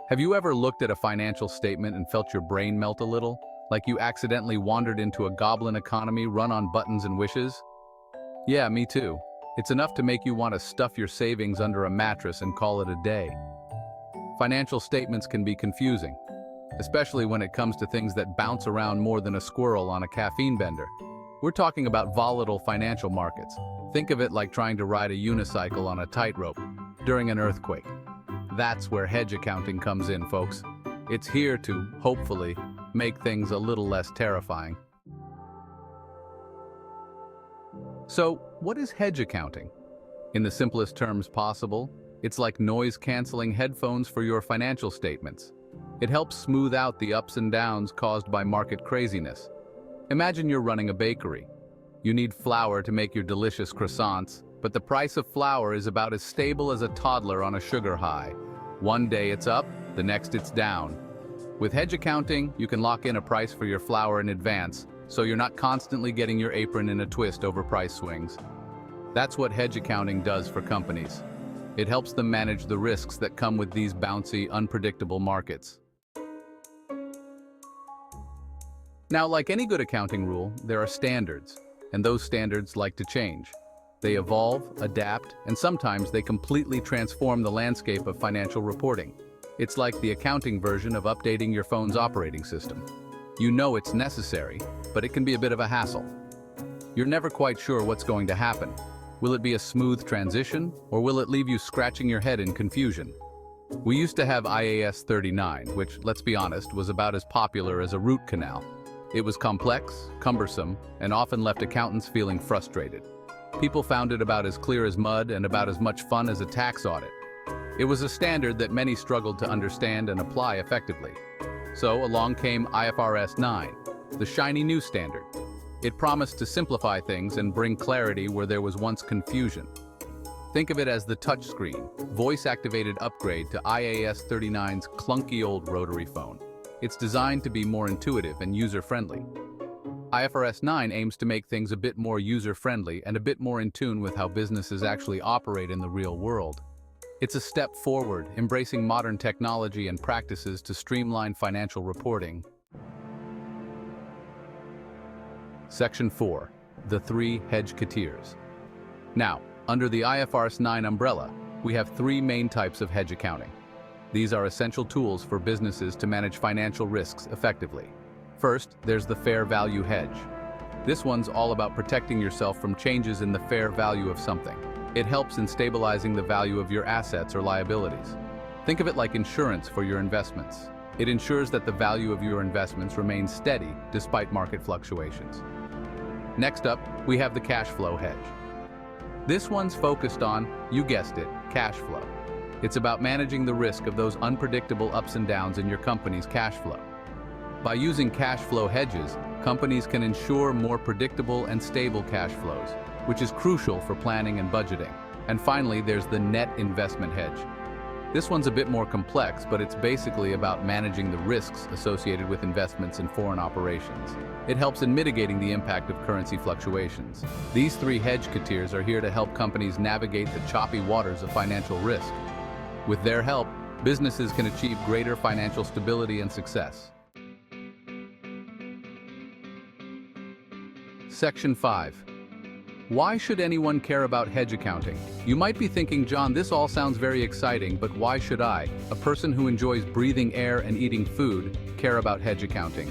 Have you ever looked at a financial statement and felt your brain melt a little? Like you accidentally wandered into a goblin economy run on buttons and wishes? Yeah, me too. It's enough to make you want to stuff your savings under a mattress and call it a day. Financial statements can be confusing, especially when it comes to things that bounce around more than a squirrel on a caffeine bender. We're talking about volatile financial markets. Think of it like trying to ride a unicycle on a tightrope during an earthquake. That's where hedge accounting comes in, folks. It's here to, hopefully, make things a little less terrifying. So, what is hedge accounting? In the simplest terms possible, it's like noise-canceling headphones for your financial statements. It helps smooth out the ups and downs caused by market craziness. Imagine you're running a bakery. You need flour to make your delicious croissants, but the price of flour is about as stable as a toddler on a sugar high. One day it's up, the next it's down. With hedge accounting, you can lock in a price for your flour in advance, so you're not constantly getting your apron in a twist over price swings. That's what hedge accounting does for companies. It helps them manage the risks that come with these bouncy, unpredictable markets. Now, like any good accounting rule, there are standards, and those standards like to change. They evolve, adapt, and sometimes they completely transform the landscape of financial reporting. It's like the accounting version of updating your phone's operating system. You know it's necessary, but it can be a bit of a hassle. You're never quite sure what's going to happen. Will it be a smooth transition, or will it leave you scratching your head in confusion? We used to have IAS 39, which, let's be honest, was about as popular as a root canal. It was complex, cumbersome, and often left accountants feeling frustrated. People found it about as clear as mud and about as much fun as a tax audit. It was a standard that many struggled to understand and apply effectively. So along came IFRS 9, the shiny new standard. It promised to simplify things and bring clarity where there was once confusion. Think of it as the touchscreen, voice-activated upgrade to IAS 39's clunky old rotary phone. It's designed to be more intuitive and user-friendly. IFRS 9 aims to make things a bit more user-friendly and a bit more in tune with how businesses actually operate in the real world. It's a step forward, embracing modern technology and practices to streamline financial reporting. Section 4. The 3 hedge tiers. Now, under the IFRS 9 umbrella, we have 3 main types of hedge accounting. These are essential tools for businesses to manage financial risks effectively. First, there's the fair value hedge. This one's all about protecting yourself from changes in the fair value of something. It helps in stabilizing the value of your assets or liabilities. Think of it like insurance for your investments. It ensures that the value of your investments remains steady despite market fluctuations. Next up, we have the cash flow hedge. This one's focused on, you guessed it, cash flow. It's about managing the risk of those unpredictable ups and downs in your company's cash flow. By using cash flow hedges, companies can ensure more predictable and stable cash flows, which is crucial for planning and budgeting. And finally, there's the net investment hedge. This one's a bit more complex, but it's basically about managing the risks associated with investments in foreign operations. It helps in mitigating the impact of currency fluctuations. These 3 hedge tiers are here to help companies navigate the choppy waters of financial risk. With their help, businesses can achieve greater financial stability and success. Section 5. Why should anyone care about hedge accounting? You might be thinking, John, this all sounds very exciting, but why should I, a person who enjoys breathing air and eating food, care about hedge accounting?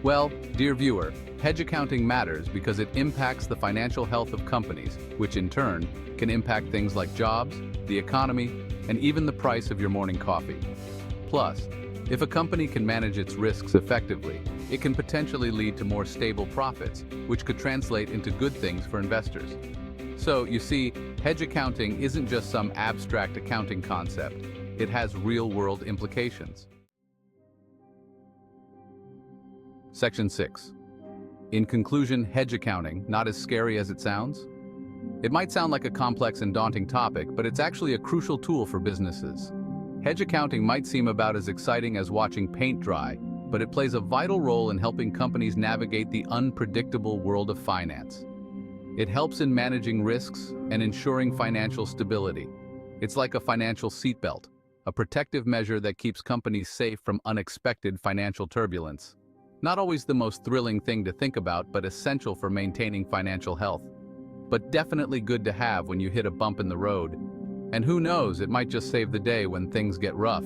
Well, dear viewer, hedge accounting matters because it impacts the financial health of companies, which in turn can impact things like jobs, the economy, and even the price of your morning coffee. Plus, if a company can manage its risks effectively, it can potentially lead to more stable profits, which could translate into good things for investors. So, you see, hedge accounting isn't just some abstract accounting concept. It has real-world implications. Section 6. In conclusion, hedge accounting, not as scary as it sounds? It might sound like a complex and daunting topic, but it's actually a crucial tool for businesses. Hedge accounting might seem about as exciting as watching paint dry, but it plays a vital role in helping companies navigate the unpredictable world of finance. It helps in managing risks and ensuring financial stability. It's like a financial seatbelt, a protective measure that keeps companies safe from unexpected financial turbulence. Not always the most thrilling thing to think about, but essential for maintaining financial health. But definitely good to have when you hit a bump in the road. And who knows, it might just save the day when things get rough.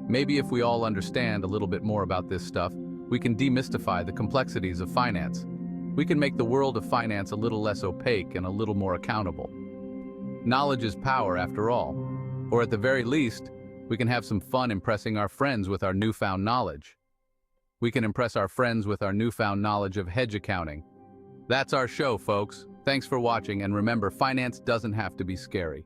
Maybe if we all understand a little bit more about this stuff, we can demystify the complexities of finance. We can make the world of finance a little less opaque and a little more accountable. Knowledge is power, after all. Or at the very least, we can have some fun impressing our friends with our newfound knowledge. We can impress our friends with our newfound knowledge of hedge accounting. That's our show, folks. Thanks for watching, and remember, finance doesn't have to be scary.